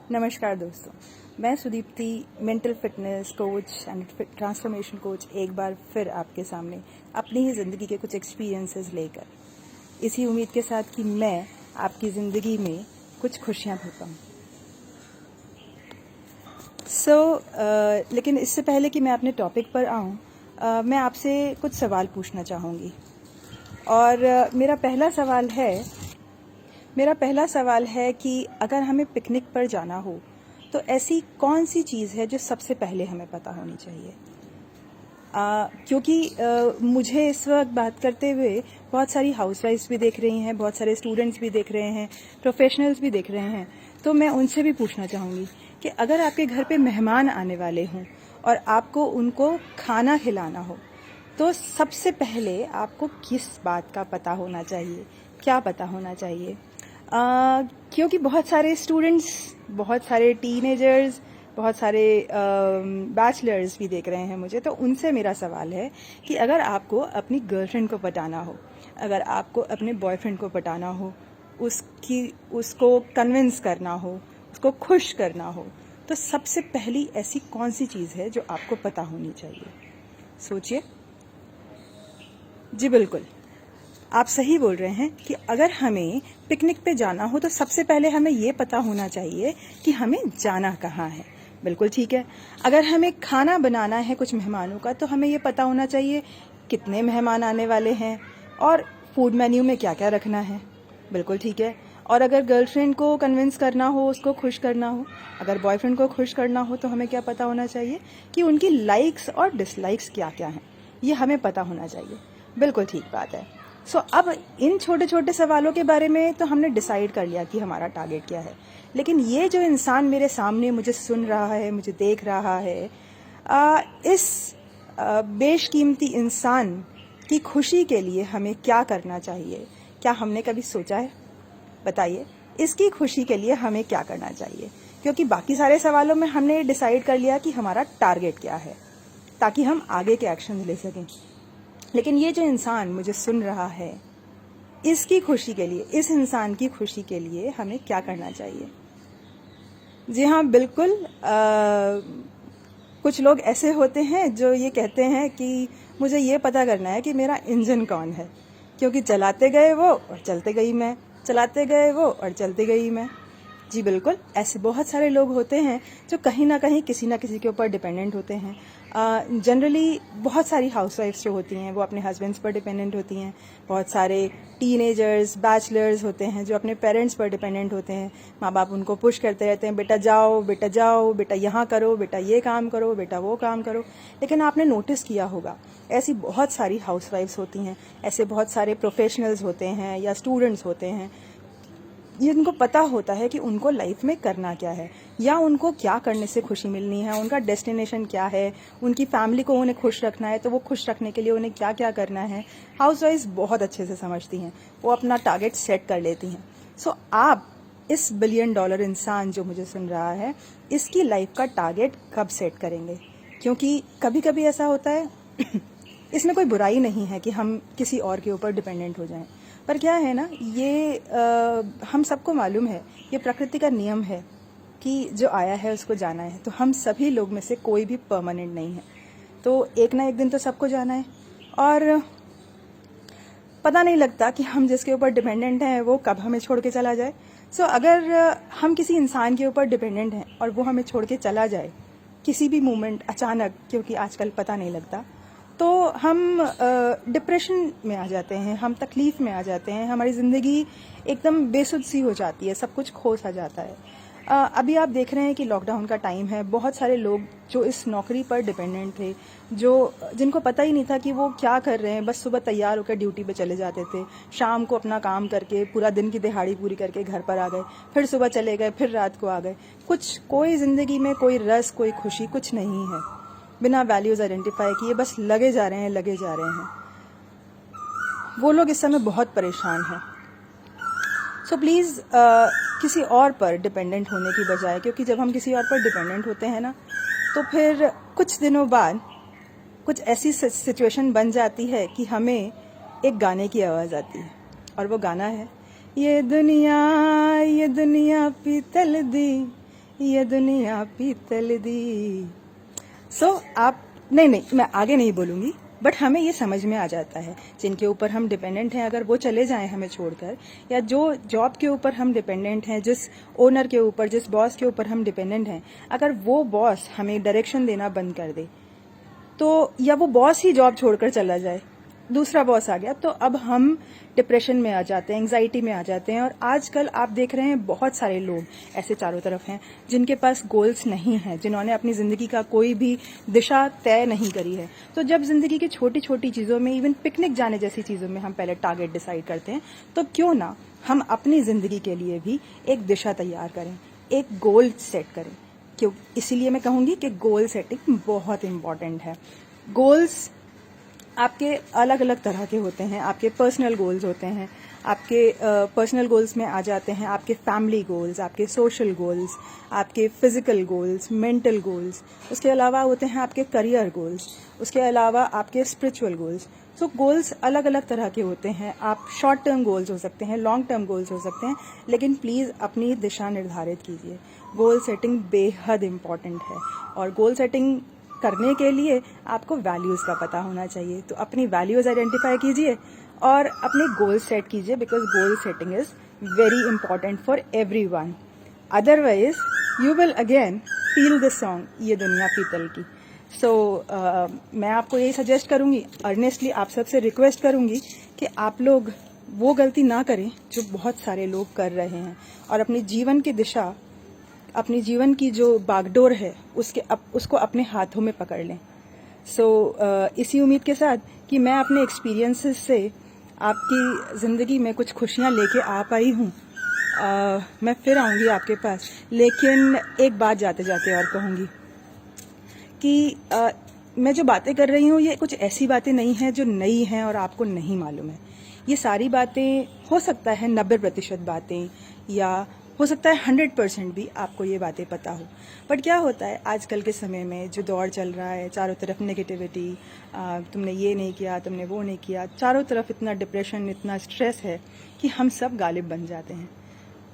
नमस्कार दोस्तों, मैं Sudipti, mental fitness coach and transformation coach, एक बार फिर आपके सामने अपनी ही ज़िंदगी के कुछ एक्सपीरियंसेस लेकर, इसी उम्मीद के साथ कि मैं आपकी ज़िंदगी में कुछ खुशियाँ भर पाऊँ। लेकिन इससे पहले कि मैं अपने टॉपिक पर आऊँ, मैं आपसे कुछ सवाल पूछना चाहूँगी। और मेरा पहला सवाल है कि अगर हमें पिकनिक पर जाना हो तो ऐसी कौन सी चीज़ है जो सबसे पहले हमें पता होनी चाहिए। क्योंकि मुझे इस वक्त बात करते हुए बहुत सारी हाउसवाइफ्स भी देख रही हैं, बहुत सारे स्टूडेंट्स भी देख रहे हैं, प्रोफेशनल्स भी देख रहे हैं। तो मैं उनसे भी पूछना चाहूँगी कि अगर आपके घर पे मेहमान आने वाले हों और आपको उनको खाना खिलाना हो तो सबसे पहले आपको किस बात का पता होना चाहिए, क्या पता होना चाहिए। क्योंकि बहुत सारे स्टूडेंट्स, बहुत सारे टीनेजर्स, बहुत सारे बैचलर्स भी देख रहे हैं मुझे, तो उनसे मेरा सवाल है कि अगर आपको अपनी गर्लफ्रेंड को पटाना हो, अगर आपको अपने बॉयफ्रेंड को पटाना हो, उसको कन्विंस करना हो, उसको खुश करना हो, तो सबसे पहली ऐसी कौन सी चीज़ है जो आपको पता होनी चाहिए। सोचिए। जी बिल्कुल, आप सही बोल रहे हैं कि अगर हमें पिकनिक पे जाना हो तो सबसे पहले हमें ये पता होना चाहिए कि हमें जाना कहाँ है। बिल्कुल ठीक है। अगर हमें खाना बनाना है कुछ मेहमानों का तो हमें ये पता होना चाहिए कितने मेहमान आने वाले हैं और फूड मेन्यू में क्या क्या रखना है। बिल्कुल ठीक है। और अगर गर्लफ्रेंड को कन्विंस करना हो, उसको खुश करना हो, अगर बॉयफ्रेंड को खुश करना हो तो हमें क्या पता होना चाहिए कि उनकी लाइक्स और डिसलाइक्स क्या क्या हैं, ये हमें पता होना चाहिए। बिल्कुल ठीक बात है। अब इन छोटे छोटे सवालों के बारे में तो हमने डिसाइड कर लिया कि हमारा टारगेट क्या है। लेकिन ये जो इंसान मेरे सामने मुझे सुन रहा है, मुझे देख रहा है, इस बेशकीमती इंसान की खुशी के लिए हमें क्या करना चाहिए, क्या हमने कभी सोचा है? बताइए, इसकी खुशी के लिए हमें क्या करना चाहिए। क्योंकि बाकी सारे सवालों में हमने डिसाइड कर लिया कि हमारा टारगेट क्या है, ताकि हम आगे के एक्शन ले सकें। लेकिन ये जो इंसान मुझे सुन रहा है, इसकी खुशी के लिए, इस इंसान की खुशी के लिए हमें क्या करना चाहिए। जी हाँ, बिल्कुल। कुछ लोग ऐसे होते हैं जो ये कहते हैं कि मुझे ये पता करना है कि मेरा इंजन कौन है, क्योंकि चलाते गए वो और चलते गई मैं, चलाते गए वो और चलते गई मैं। जी बिल्कुल, ऐसे बहुत सारे लोग होते हैं जो कहीं ना कहीं किसी ना किसी के ऊपर डिपेंडेंट होते हैं। जनरली बहुत सारी हाउसवाइफ्स जो होती हैं वो अपने हस्बैंड्स पर डिपेंडेंट होती हैं। बहुत सारे टीनेजर्स, बैचलर्स होते हैं जो अपने पेरेंट्स पर डिपेंडेंट होते हैं। माँ बाप उनको पुश करते रहते हैं, बेटा जाओ, बेटा जाओ, बेटा यहाँ करो, बेटा ये काम करो, बेटा वो काम करो। लेकिन आपने नोटिस किया होगा, ऐसी बहुत सारी हाउसवाइफ्स होती हैं, ऐसे बहुत सारे प्रोफेशनल्स होते हैं या स्टूडेंट्स होते हैं जिनको पता होता है कि उनको लाइफ में करना क्या है, या उनको क्या करने से खुशी मिलनी है, उनका डेस्टिनेशन क्या है, उनकी फैमिली को उन्हें खुश रखना है तो वो खुश रखने के लिए उन्हें क्या क्या करना है। हाउसवाइफ्स बहुत अच्छे से समझती हैं, वो अपना टारगेट सेट कर लेती हैं। आप इस $1 बिलियन इंसान जो मुझे सुन रहा है, इसकी लाइफ का टारगेट कब सेट करेंगे। क्योंकि कभी कभी ऐसा होता है इसमें कोई बुराई नहीं है कि हम किसी और के ऊपर डिपेंडेंट हो जाएं, पर क्या है ना, ये हम सबको मालूम है, ये प्रकृति का नियम है कि जो आया है उसको जाना है। तो हम सभी लोग में से कोई भी परमानेंट नहीं है, तो एक ना एक दिन तो सबको जाना है। और पता नहीं लगता कि हम जिसके ऊपर डिपेंडेंट हैं वो कब हमें छोड़ के चला जाए। अगर हम किसी इंसान के ऊपर डिपेंडेंट हैं और वो हमें छोड़ के चला जाए किसी भी मोमेंट अचानक, क्योंकि आजकल पता नहीं लगता, तो हम डिप्रेशन में आ जाते हैं, हम तकलीफ़ में आ जाते हैं, हमारी ज़िंदगी एकदम बेसुध सी हो जाती है, सब कुछ खो सा जाता है। अभी आप देख रहे हैं कि लॉकडाउन का टाइम है, बहुत सारे लोग जो इस नौकरी पर डिपेंडेंट थे, जिनको पता ही नहीं था कि वो क्या कर रहे हैं, बस सुबह तैयार होकर ड्यूटी पे चले जाते थे, शाम को अपना काम करके पूरा दिन की दिहाड़ी पूरी करके घर पर आ गए, फिर सुबह चले गए, फिर रात को आ गए। कोई ज़िंदगी में कोई रस, कोई खुशी कुछ नहीं है। बिना वैल्यूज़ आइडेंटिफाई किए बस लगे जा रहे हैं। वो लोग इस समय बहुत परेशान हैं। प्लीज़ किसी और पर डिपेंडेंट होने की बजाय, क्योंकि जब हम किसी और पर डिपेंडेंट होते हैं ना, तो फिर कुछ दिनों बाद कुछ ऐसी सिचुएशन बन जाती है कि हमें एक गाने की आवाज़ आती है, और वो गाना है, ये दुनिया पीतल दी, ये दुनिया पीतल दी। आप नहीं, मैं आगे नहीं बोलूँगी, बट हमें ये समझ में आ जाता है जिनके ऊपर हम डिपेंडेंट हैं, अगर वो चले जाएं हमें छोड़कर, या जो जॉब के ऊपर हम डिपेंडेंट हैं, जिस ओनर के ऊपर, जिस बॉस के ऊपर हम डिपेंडेंट हैं, अगर वो बॉस हमें डायरेक्शन देना बंद कर दे, तो या वो बॉस ही जॉब छोड़कर चला जाए, दूसरा बॉस आ गया, तो अब हम डिप्रेशन में आ जाते हैं, एंग्जाइटी में आ जाते हैं। और आजकल आप देख रहे हैं बहुत सारे लोग ऐसे चारों तरफ हैं जिनके पास गोल्स नहीं हैं, जिन्होंने अपनी ज़िंदगी का कोई भी दिशा तय नहीं करी है। तो जब ज़िंदगी की छोटी छोटी चीज़ों में, इवन पिकनिक जाने जैसी चीज़ों में हम पहले टारगेट डिसाइड करते हैं, तो क्यों ना हम अपनी ज़िंदगी के लिए भी एक दिशा तैयार करें, एक गोल सेट करें। क्यों? इसीलिए मैं कहूँगी कि गोल सेटिंग बहुत इम्पॉर्टेंट है। गोल्स आपके अलग अलग तरह के होते हैं। आपके पर्सनल गोल्स होते हैं, आपके पर्सनल गोल्स में आ जाते हैं आपके फैमिली गोल्स, आपके सोशल गोल्स, आपके फिजिकल गोल्स, मेंटल गोल्स। उसके अलावा होते हैं आपके करियर गोल्स, उसके अलावा आपके स्पिरिचुअल गोल्स। सो गोल्स अलग अलग तरह के होते हैं। आप शॉर्ट टर्म गोल्स हो सकते हैं, लॉन्ग टर्म गोल्स हो सकते हैं, लेकिन प्लीज़ अपनी दिशा निर्धारित कीजिए। गोल सेटिंग बेहद इम्पॉर्टेंट है, और गोल सेटिंग करने के लिए आपको वैल्यूज़ का पता होना चाहिए। तो अपनी वैल्यूज़ आइडेंटिफाई कीजिए और अपने गोल सेट कीजिए, because goal setting is very important for everyone. Otherwise you will again feel the song ये दुनिया पीतल की। मैं आपको यही सजेस्ट करूँगी, अर्नेस्टली आप सबसे रिक्वेस्ट करूँगी कि आप लोग वो गलती ना करें जो बहुत सारे लोग कर रहे हैं, और अपनी जीवन की दिशा, अपनी जीवन की जो बागडोर है उसको अपने हाथों में पकड़ लें। इसी उम्मीद के साथ कि मैं अपने एक्सपीरियंसेस से आपकी ज़िंदगी में कुछ खुशियाँ लेके आ पाई हूँ, मैं फिर आऊँगी आपके पास। लेकिन एक बात जाते जाते और कहूँगी कि मैं जो बातें कर रही हूँ ये कुछ ऐसी बातें नहीं हैं जो नई हैं और आपको नहीं मालूम है। ये सारी बातें, हो सकता है 90% बातें, या हो सकता है 100% भी आपको ये बातें पता हो। बट क्या होता है आजकल के समय में, जो दौर चल रहा है, चारों तरफ नेगेटिविटी, तुमने ये नहीं किया, तुमने वो नहीं किया, चारों तरफ इतना डिप्रेशन, इतना स्ट्रेस है कि हम सब गालिब बन जाते हैं।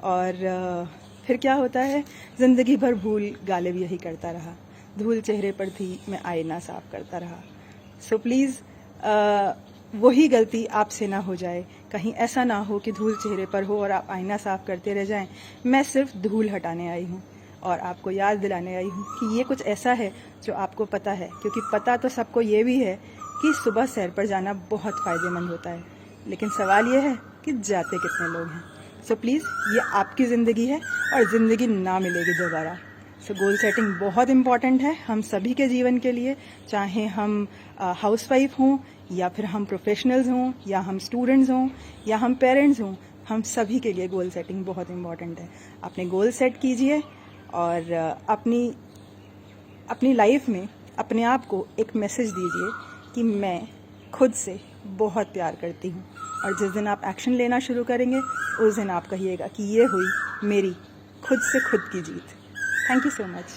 और फिर क्या होता है, ज़िंदगी भर भूल गालिब यही करता रहा, धूल चेहरे पर थी मैं आईना साफ करता रहा। सो प्लीज़ वही गलती आपसे ना हो जाए। कहीं ऐसा ना हो कि धूल चेहरे पर हो और आप आईना साफ करते रह जाएं। मैं सिर्फ धूल हटाने आई हूँ और आपको याद दिलाने आई हूँ कि ये कुछ ऐसा है जो आपको पता है, क्योंकि पता तो सबको ये भी है कि सुबह सैर पर जाना बहुत फ़ायदेमंद होता है, लेकिन सवाल ये है कि जाते कितने लोग हैं। सो प्लीज़, ये आपकी ज़िंदगी है और ज़िंदगी ना मिलेगी दोबारा। गोल सेटिंग बहुत इम्पॉर्टेंट है हम सभी के जीवन के लिए, चाहे हम हाउसवाइफ हों, या फिर हम प्रोफेशनल्स हों, या हम स्टूडेंट्स हों, या हम पेरेंट्स हों, हम सभी के लिए गोल सेटिंग बहुत इम्पॉर्टेंट है। अपने गोल सेट कीजिए और अपनी लाइफ में अपने आप को एक मैसेज दीजिए कि मैं खुद से बहुत प्यार करती हूँ। और जिस दिन आप एक्शन लेना शुरू करेंगे, उस दिन आप कहिएगा कि ये हुई मेरी खुद से खुद की जीत। Thank you so much.